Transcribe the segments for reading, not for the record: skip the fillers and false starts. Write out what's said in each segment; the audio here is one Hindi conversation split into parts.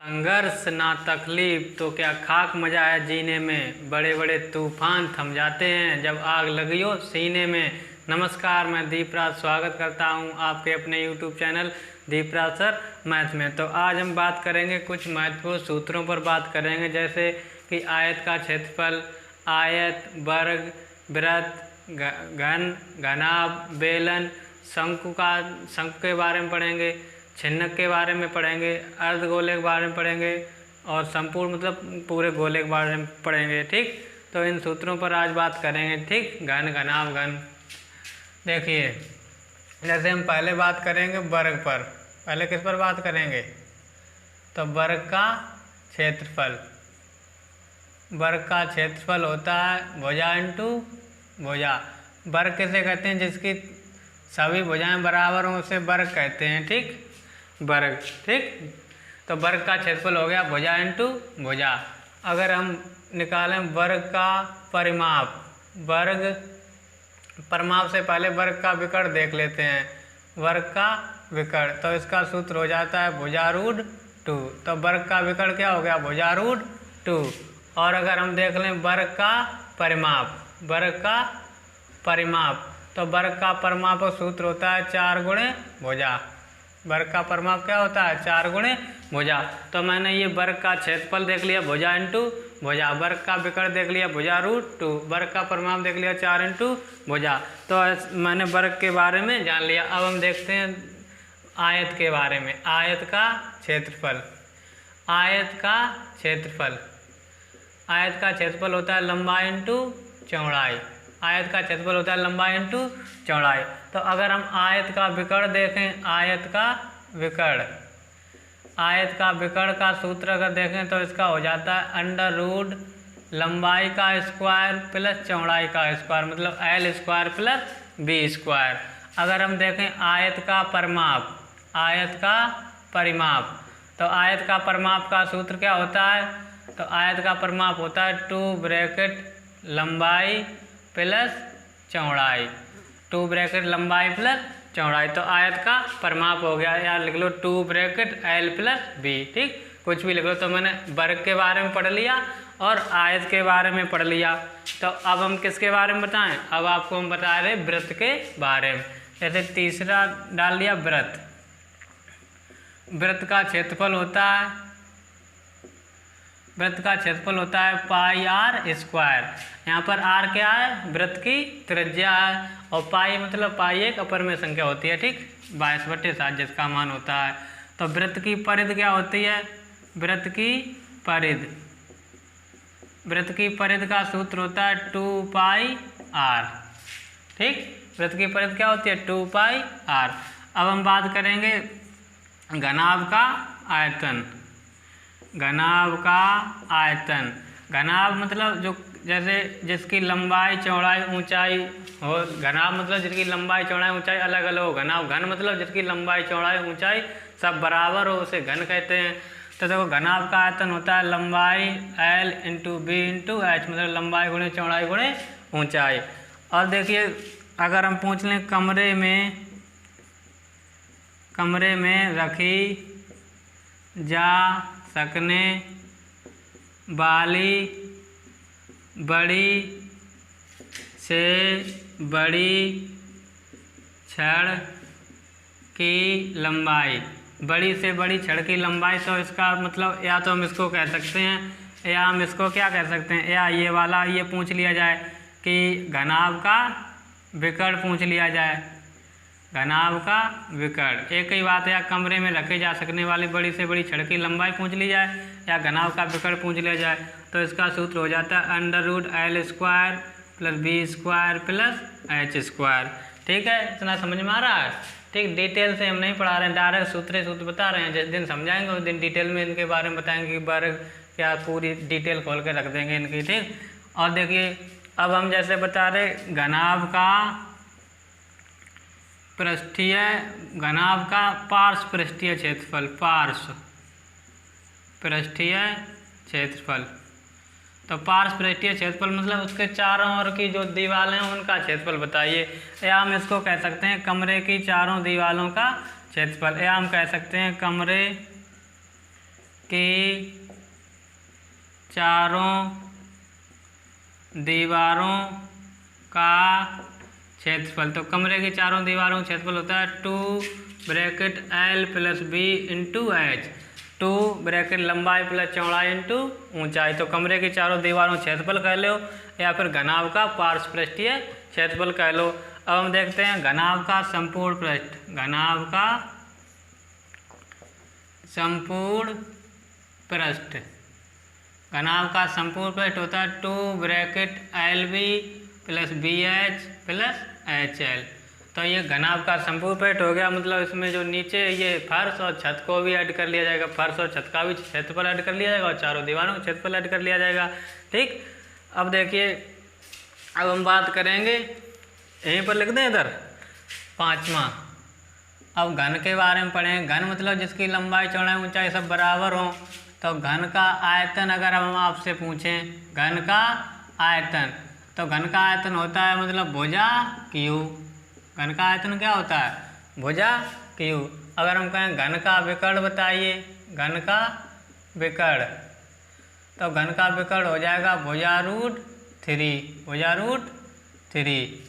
संघर्ष ना तकलीफ तो क्या खाक मजा है जीने में, बड़े बड़े तूफान थम जाते हैं जब आग लगी हो सीने में। नमस्कार, मैं दीपराज स्वागत करता हूं आपके अपने YouTube channel Deepraj sir math में। तो आज हम बात करेंगे कुछ महत्वपूर्ण सूत्रों पर बात करेंगे, जैसे कि आयत का क्षेत्रफल, आयत, वर्ग, वृत्त, घन, घनाभ, बेलन, शंकु के बारे में पढ़ेंगे, छिन्नक के बारे में पढ़ेंगे, अर्धगोले के बारे में पढ़ेंगे और संपूर्ण मतलब पूरे गोले के बारे में पढ़ेंगे। ठीक, तो इन सूत्रों पर आज बात करेंगे। ठीक, घन, घनाभ, घन। देखिए, जैसे हम पहले बात करेंगे वर्ग पर। पहले किस पर बात करेंगे? तो वर्ग का क्षेत्रफल। वर्ग का क्षेत्रफल होता है भुजा इंटू भुजा। वर्ग किसे कहते हैं? जिसकी सभी भुजाएं बराबर हों उसे वर्ग कहते हैं। ठीक, वर्ग। ठीक, तो वर्ग का क्षेत्रफल हो गया भुजा इंटू भुजा। अगर हम निकालें वर्ग का परिमाप, वर्ग परिमाप से पहले वर्ग का विकर्ण देख लेते हैं। वर्ग का विकर्ण, तो इसका सूत्र हो जाता है भुजा रूट 2। तो वर्ग का विकर्ण क्या हो गया? भुजा रूट 2। और अगर हम देख लें वर्ग का परिमाप, वर्ग का परिमाप, तो वर्ग का परिमाप का सूत्र होता है 4 गुणे भुजा। वर्ग का परिमाप क्या होता है? 4 गुणे भुजा। तो मैंने ये वर्ग का क्षेत्रफल देख लिया भुजा इंटू भुजा, वर्ग का विकर्ण देख लिया भुजा रूट 2, वर्ग का परिमाप देख लिया 4 इंटू भुजा। तो मैंने वर्ग के बारे में जान लिया। अब हम देखते हैं आयत के बारे में। आयत का क्षेत्रफल, आयत का क्षेत्रफल, आयत का क्षेत्रफल होता है लंबाई इंटू चौड़ाई। आयत का क्षेत्रफल होता है लंबाई इंटू चौड़ाई। तो अगर हम आयत का विकर्ण देखें, आयत का विकर्ण, आयत का विकर्ण का सूत्र अगर देखें तो इसका हो जाता है अंडर रूट लंबाई का स्क्वायर प्लस चौड़ाई का स्क्वायर, मतलब L square plus B square. अगर हम देखें आयत का परिमाप, आयत का परिमाप, तो आयत का परिमाप का सूत्र क्या होता है? तो आयत का परिमाप होता है 2 ब्रैकेट लंबाई प्लस चौड़ाई, 2 ब्रैकेट लंबाई प्लस चौड़ाई। तो आयत का परिमाप हो गया, या लिख लो 2 ब्रैकेट L प्लस B। ठीक, कुछ भी लिख लो। तो मैंने वर्ग के बारे में पढ़ लिया और आयत के बारे में पढ़ लिया। तो अब हम किसके बारे में बताएं? अब आपको हम बता रहे वृत्त के बारे में। जैसे तीसरा डाल लिया वृत्त। वृत्त का क्षेत्रफल होता है, वृत्त का क्षेत्रफल होता है पाई आर स्क्वायर। यहाँ पर आर क्या है? वृत्त की त्रिज्या है, और पाई मतलब पाई एक अपरिमेय संख्या होती है। ठीक, 22/7 जिसका मान होता है। तो वृत्त की परिधि क्या होती है? वृत्त की परिधि, वृत्त की परिधि का सूत्र होता है 2 पाई आर। ठीक, वृत्त की परिधि क्या होती है? 2 पाई आर। अब हम बात करेंगे घनाभ का आयतन। घनाभ का आयतन, घनाभ मतलब जो जैसे जिसकी लंबाई चौड़ाई ऊंचाई हो, घनाभ मतलब जिसकी लंबाई चौड़ाई ऊंचाई अलग अलग हो। घनाभ, घन मतलब जिसकी लंबाई चौड़ाई ऊंचाई सब बराबर हो, उसे घन कहते हैं। तो देखो घनाभ का आयतन होता है लंबाई L into B into H, मतलब लंबाई गुणे चौड़ाई गुणे ऊंचाई। और देखिए, अगर हम पूछ लें कमरे में रखी जा सकने वाली बड़ी से बड़ी छड़ की लंबाई, बड़ी से बड़ी छड़ की लंबाई, तो इसका मतलब या तो हम इसको कह सकते हैं, या हम इसको क्या कह सकते हैं, या ये वाला ये पूछ लिया जाए कि घनाभ का विकर्ण पूछ लिया जाए, घनाभ का विकर्ण। एक ही बात है, या कमरे में रखे जा सकने वाली बड़ी से बड़ी छड़ की लंबाई पूछ ली जाए, या घनाभ का विकर्ण पूछ लिया जाए। तो इसका सूत्र हो जाता है under root L square plus B square plus H square. ठीक है, इतना समझ में आ रहा है? ठीक, डिटेल से हम नहीं पढ़ा रहे हैं, डायरेक्ट सूत्र बता रहे हैं। जिस दिन समझाएंगे उस दिन डिटेल में इनके बारे में बताएंगे कि वर्ग क्या, पूरी डिटेल खोल के रख देंगे इनकी। ठीक, और देखिए अब हम जैसे बता रहे घनाभ का पृष्ठीय, घनाभ का पार्श्व पृष्ठीय क्षेत्रफल, पार्श्व पृष्ठीय क्षेत्रफल। तो पार्श्व पृष्ठीय क्षेत्रफल मतलब उसके चारों ओर की जो दीवारें हैं उनका क्षेत्रफल बताइए, या हम इसको कह सकते हैं कमरे की चारों दीवारों का क्षेत्रफल, या हम कह सकते हैं कमरे की चारों दीवारों का क्षेत्रफल। तो कमरे की चारों दीवारों का क्षेत्रफल होता है 2 (L + B × H। 2 लंबाई प्लस चौड़ाई इंटू ऊंचाई। तो कमरे की चारों दीवारों क्षेत्रफल कह लो या फिर घनाभ का पार्श्वपृष्ठीय क्षेत्रफल कह लो। अब हम देखते हैं घनाभ का संपूर्ण पृष्ठ। घनाभ का संपूर्ण पृष्ठ। घनाभ का संपूर्ण पृष्ठ होता है 2 (LB + BH + HL। तो ये घनाभ का संपूर्ण पृष्ठ हो गया। मतलब इसमें जो नीचे ये फर्श और छत को भी ऐड कर लिया जाएगा, फर्श और छत का भी क्षेत्रफल ऐड कर लिया जाएगा और चारों दीवारों का क्षेत्रफल ऐड कर लिया जाएगा। ठीक, अब देखिए, अब हम बात करेंगे, यहीं पर लिख दें इधर 5वां। अब घन के बारे में पढ़ेंगे। घन मतलब जिसकी लंबाई चौड़ाई ऊंचाई सब बराबर हो। तो घन का आयतन अगर हम आपसे पूछें, घन का आयतन, तो घन का आयतन होता है मतलब भुजा क्यू। घन का आयतन क्या होता है? भुजा क्यू। अगर हम कहें घन का विकर्ण बताइए, घन का विकर्ण, तो घन का विकर्ण हो जाएगा भुजा√3। भुजा√3।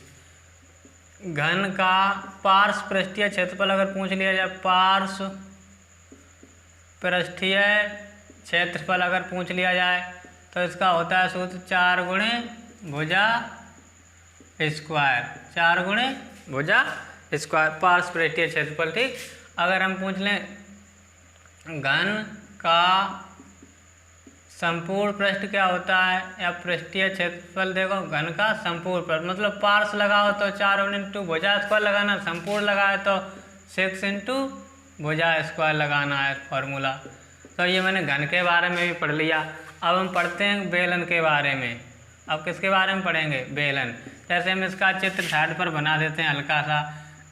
घन का पार्श्व पृष्ठीय क्षेत्रफल अगर पूछ लिया जाए, पार्श्व पृष्ठीय क्षेत्रफल अगर पूछ लिया जाए, तो इसका होता है सूत्र 4 × भुजा स्क्वायर। 4 × भुजा स्क्वायर पार्श्व पृष्ठीय क्षेत्रफल। ठीक, अगर हम पूछ लें घन का संपूर्ण पृष्ठ क्या होता है या पृष्ठीय क्षेत्रफल, देखो घन का संपूर्ण पृष्ठ मतलब पार्श्व लगाओ तो 4 × भुजा स्क्वायर लगाना, संपूर्ण लगाए तो 6 × भुजा स्क्वायर लगाना है फॉर्मूला। तो ये मैंने घन के बारे में भी पढ़ लिया। अब हम पढ़ते हैं बेलन के बारे में। अब किसके बारे में पढ़ेंगे? बेलन। जैसे हम इसका चित्र साइड पर बना देते हैं हल्का सा।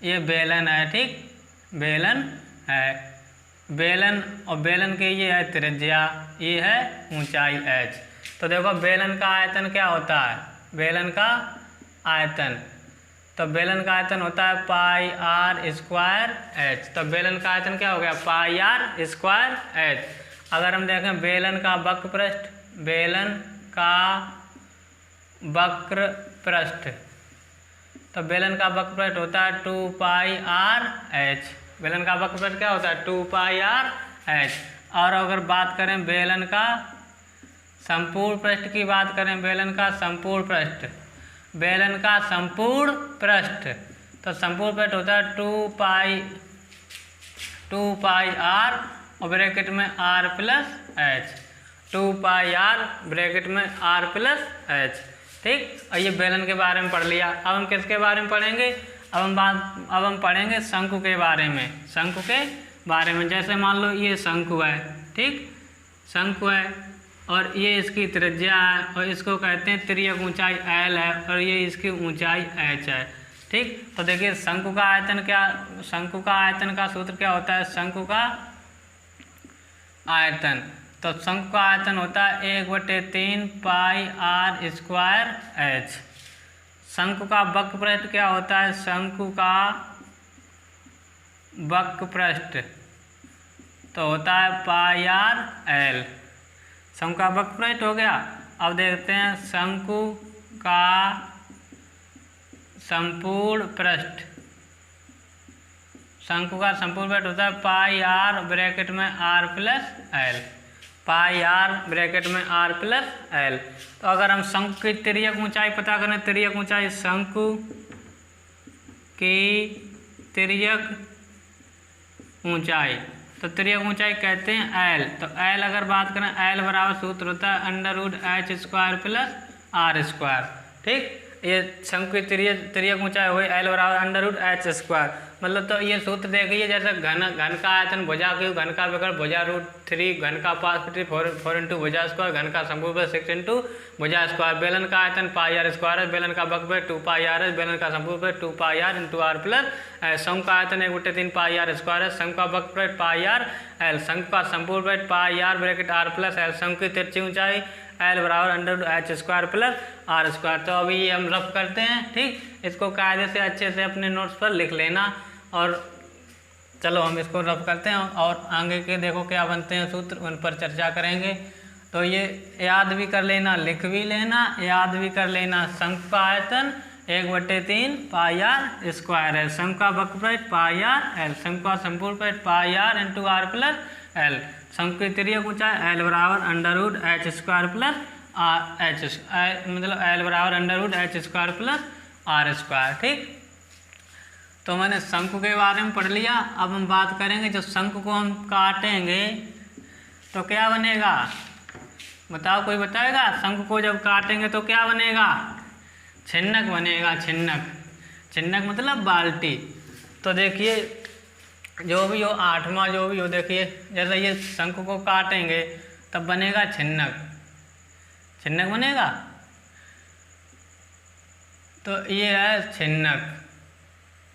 ये बेलन है, ठीक, बेलन है। बेलन, और बेलन के ये है त्रिज्या, ये है ऊंचाई h। तो देखो बेलन का आयतन क्या होता है? बेलन का आयतन, तो बेलन का आयतन होता है πr² h। तो बेलन का आयतन क्या हो गया? πr² h। अगर हम देखें बेलन का वक्र पृष्ठ, बेलन का वक्र पृष्ठ, तो बेलन का वक्र पृष्ठ होता है 2πr(h)। बेलन का वक्र पृष्ठ क्या होता है? 2πr(h)। और अगर बात करें बेलन का संपूर्ण पृष्ठ की बात करें, बेलन का संपूर्ण पृष्ठ, बेलन का संपूर्ण पृष्ठ, तो संपूर्ण पृष्ठ होता है 2πr और ब्रैकेट में r+h। 2πr ब्रैकेट में r+h। ठीक, और ये बेलन के बारे में पढ़ लिया। अब हम किसके बारे में पढ़ेंगे? अब हम पढ़ेंगे शंकु के बारे में। शंकु के बारे में, जैसे मान लो ये शंकु है, ठीक, शंकु है और ये इसकी त्रिज्या है और इसको कहते हैं तिर्यक ऊंचाई L है और ये इसकी ऊंचाई h है। ठीक, तो देखिए शंकु का आयतन क्या, शंकु का आयतन का सूत्र क्या होता है? शंकु का आयतन, तो शंकु का आयतन होता है 1/3 πr²h। शंकु का वक्र पृष्ठ क्या होता है? शंकु का वक्र पृष्ठ तो होता है πr(L). शंकु का वक्र पृष्ठ हो गया। अब देखते हैं शंकु का संपूर्ण पृष्ठ। शंकु का संपूर्ण पृष्ठ होता है πr ब्रैकेट में r+L। πr ब्रैकेट में r+L। तो अगर हम शंकु की तिर्यक ऊंचाई पता करें, तिर्यक ऊंचाई, शंकु की तिर्यक ऊंचाई, तो तिर्यक ऊंचाई कहते हैं L। तो L अगर बात करें, L बराबर सूत्र होता है √h² + r²। ठीक, ये शंकु की तिर्यक ऊंचाई हुई L बराबर √h²। मतलब तो ये सूत्र देखिए, जैसे घन का आयतन भुजा क्यू, घन का विकर्ण भुजा√3, घन का पार्श्व 4 × भुजा स्क्वायर, घन का संपूर्ण 6 × भुजा स्क्वायर। बेलन का आयतन πr² है, बेलन का वक्र पृष्ठ 2πr है, बेलन का संपूर्ण पृष्ठ 2πr × r+। शंकु का आयतन 1/3 πr² है, शंकु का वक्र पृष्ठ πr(L), शंकु का संपूर्ण पृष्ठ πr ब्रैकेट r+L। शंकु की तिरछी ऊंचाई L बराबर √h² + r²। तो अभी ये हम रफ करते हैं। ठीक, इसको कायदे से अच्छे से अपने नोट्स पर लिख लेना और चलो हम इसको रफ करते हैं और आगे के देखो क्या बनते हैं सूत्र, उन पर चर्चा करेंगे। तो ये याद भी कर लेना, लिख भी लेना, याद भी कर लेना। शंकु का आयतन 1/3 पाई आर स्क्वायर है। शंकु का वक्रपृष्ठ पाई आर एल। शंकु का संपूर्ण पृष्ठ pi R into R plus L. शंकु की तिर्यक ऊंचाई एल बराबर under root H square plus R H, मतलब एल बराबर under root H square plus R square. ठीक, तो मैंने शंकु के बारे में पढ़ लिया। अब हम बात करेंगे जब शंकु को हम काटेंगे तो क्या बनेगा, बताओ कोई बताएगा? शंकु को जब काटेंगे तो क्या बनेगा? छिन्नक बनेगा। छिन्नक, छिन्नक मतलब बाल्टी। तो देखिए जो भी हो, आठवां जो भी हो, देखिए जैसे ये शंकु को काटेंगे तब बनेगा छिन्नक, छिन्नक बनेगा। तो ये है छिन्नक,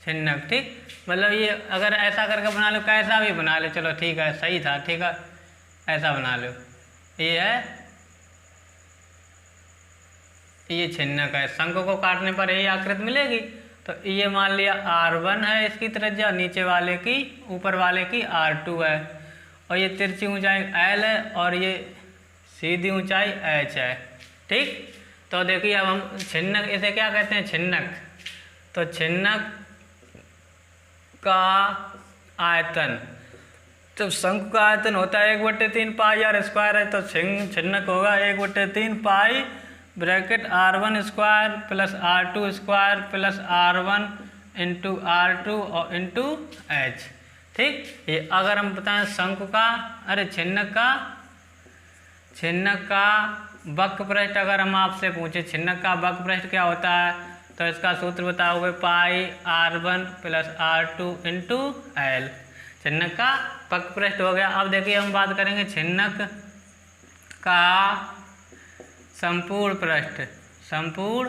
छिन्नक। ठीक, मतलब ये अगर ऐसा करके बना लो, कैसा भी बना लो, चलो ठीक है, सही था, ठीक है, ऐसा बना लो। ये है, ये छिन्नक है। शंकु को काटने पर यही आकृति मिलेगी। तो ये मान लिया R1 है इसकी त्रिज्या, नीचे वाले की, ऊपर वाले की R2 है, और ये तिरछी ऊंचाई L है और ये सीधी ऊंचाई H है। ठीक, तो देखिए अब हम छिन्नक, इसे क्या कहते हैं? छिन्नक। तो छिन्नक का आयतन, तो शंकु का आयतन होता है 1/3 पाई आर स्क्वायर है, तो छिन्नक होगा 1/3 pi bracket R1 square plus R2 square plus R1 into R2 और इंटू H। ठीक, ये अगर हम बताएं शंकु का, अरे छिन्नक का वक्रपृष्ठ अगर हम आपसे पूछे छिन्नक का वक्रपृष्ठ क्या होता है, तो इसका सूत्र बताओगे पाई R1 plus R2 into L। छिन्नक का वक्रपृष्ठ हो गया। अब देखिए हम बात करेंगे छिन्नक का संपूर्ण पृष्ठ, संपूर्ण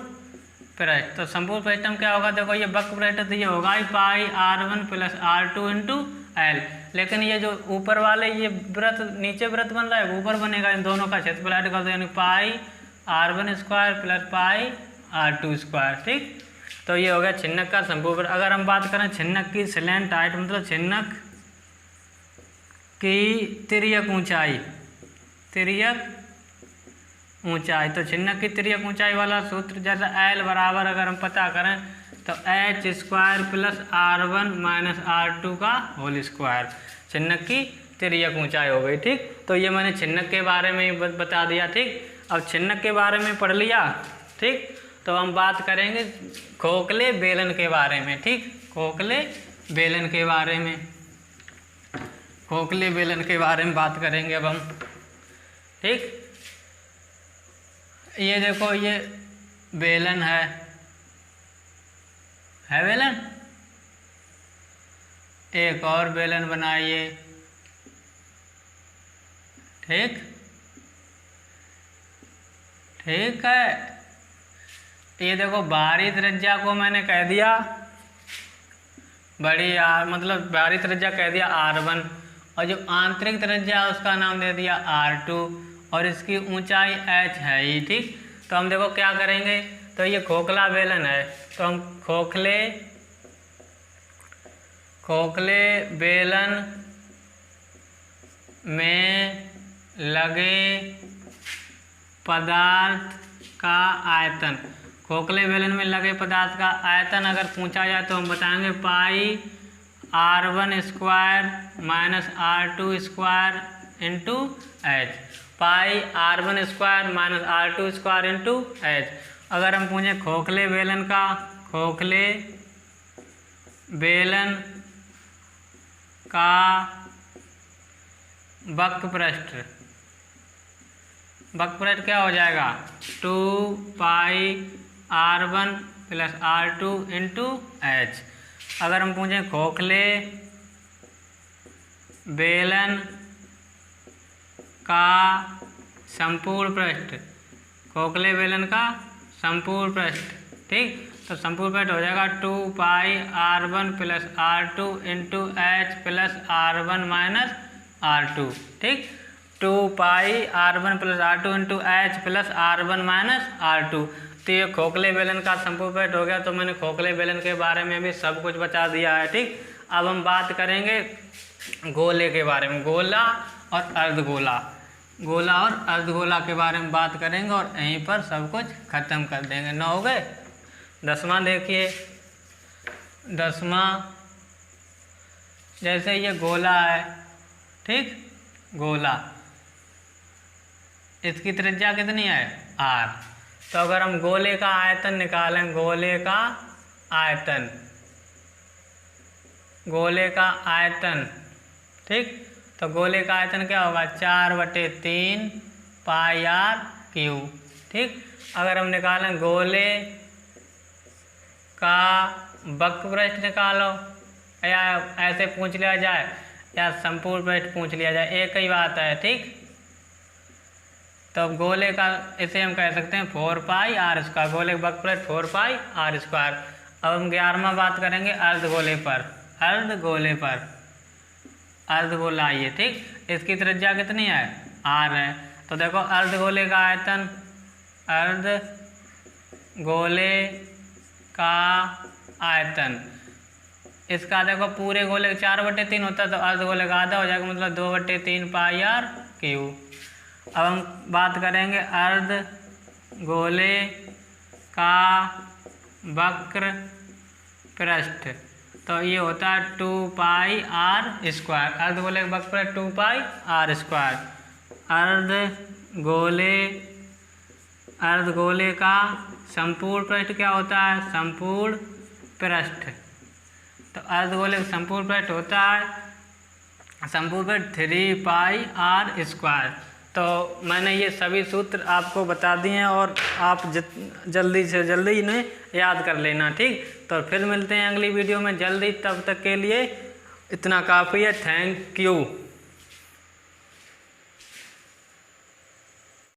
पृष्ठ। तो संपूर्ण पृष्ठ में क्या होगा, देखो ये वक्रपृष्ठ तो ये होगा ही पाई R1 plus R2 into L, लेकिन ये जो ऊपर वाले ये वृत्त, नीचे वृत्त बन रहा है, ऊपर बनेगा, इन दोनों का क्षेत्रफल ऐड कर दो, यानी पाई R1 square plus pi R2 square. ठीक, तो ये हो गया छिन्नक का संपूर्ण। अगर हम बात करें छिन्नक की स्लैंट हाइट, मतलब छिन्नक की तिर्यक ऊंचाई, तिर्यक ऊंचाई, तो छिन्नक की तिर्यक ऊंचाई वाला सूत्र जैसा L बराबर अगर हम पता करें तो H square plus R1 minus R2 का होल स्क्वायर, छिन्नक की तिर्यक ऊंचाई हो गई। ठीक, तो ये मैंने छिन्नक के बारे में बता दिया। ठीक, अब छिन्नक के बारे में पढ़ लिया। ठीक, तो हम बात करेंगे खोखले बेलन के बारे में। ठीक, खोखले बेलन के बारे में, खोखले बेलन के बारे में बात करेंगे अब हम। ठीक, ये देखो ये बेलन है बेलन। एक और बेलन बनाइए। ठीक, ठीक है, ये देखो बाहरी त्रिज्या को मैंने कह दिया बड़ी आर, मतलब बाहरी त्रिज्या कह दिया R1, और जो आंतरिक त्रिज्या उसका नाम दे दिया R2, और इसकी ऊंचाई H है ही। ठीक, तो हम देखो क्या करेंगे, तो ये खोखला बेलन है, तो हम खोखले बेलन में लगे पदार्थ का आयतन, खोखले बेलन में लगे पदार्थ का आयतन अगर पूछा जाए तो हम बताएंगे पाई R1 square minus R2 square into H, पाई R1 square minus R2 square into H। अगर हम पूछें खोखले बेलन का, खोखले बेलन का वक्रपृष्ठ, वक्रपृष्ठ क्या हो जाएगा 2 पाई R1 plus R2 into H। अगर हम पूछें खोखले बेलन का संपूर्ण पृष्ठ, खोखले बेलन का संपूर्ण पृष्ठ। ठीक, तो संपूर्ण पृष्ठ हो जाएगा 2 पाई R1 plus R2 into H plus R1 minus R2। ठीक, 2 पाई R1 plus R2 into H plus R1 minus R2। तो ये खोखले बेलन का संपूर्ण पृष्ठ हो गया। तो मैंने खोखले बेलन के बारे में भी सब कुछ बता दिया है। ठीक, अब हम बात करेंगे गोले के बारे में, गोला और अर्धगोला। गोला और अर्धगोला के बारे में बात करेंगे और यहीं पर सब कुछ खत्म कर देंगे। 9 हो गए। 10वां देखिए, 10वां जैसे ये गोला है, ठीक, गोला, इसकी त्रिज्या कितनी है, r। तो अगर हम गोले का आयतन निकालें, गोले का आयतन, गोले का आयतन, ठीक, तो गोले का आयतन क्या होगा, 4/3 पाई r क्यूब, ठीक। अगर हम निकालें गोले का वक्रपृष्ठ निकालो, या ऐसे पूछ लिया जाए या संपूर्ण पृष्ठ पूछ लिया जाए, एक ही बात है, ठीक। तो गोले का इसे हम कह सकते हैं 4 पाई r स्क्वायर, गोले का वक्रपृष्ठ 4 पाई r स्क्वायर। अब हम 11वां बात करेंगे अर्धगोले पर, अर्धगोले पर, अर्धगोला ये, ठीक, इसकी त्रिज्या कितनी है, r है। तो देखो अर्धगोले का आयतन, अर्धगोले का आयतन, इसका देखो पूरे गोले 4/3 होता है, तो अर्धगोले का आधा हो जाएगा, मतलब 2/3 पाई r क्यूब। अब हम बात करेंगे अर्धगोले का वक्र पृष्ठ, तो ये होता है 2 पाई r स्क्वायर, अर्धगोले का वक्र पृष्ठ 2 पाई r स्क्वायर। अर्धगोले का संपूर्ण पृष्ठ क्या होता है, संपूर्ण पृष्ठ, तो अर्धगोले का संपूर्ण पृष्ठ होता है संपूर्ण पृष्ठ 3 पाई r स्क्वायर। तो मैंने ये सभी सूत्र आपको बता दिए हैं और आप जल्दी से जल्दी इन्हें याद कर लेना, ठीक। तो फिर मिलते हैं अगली वीडियो में जल्दी, तब तक के लिए इतना काफ़ी है। Thank you.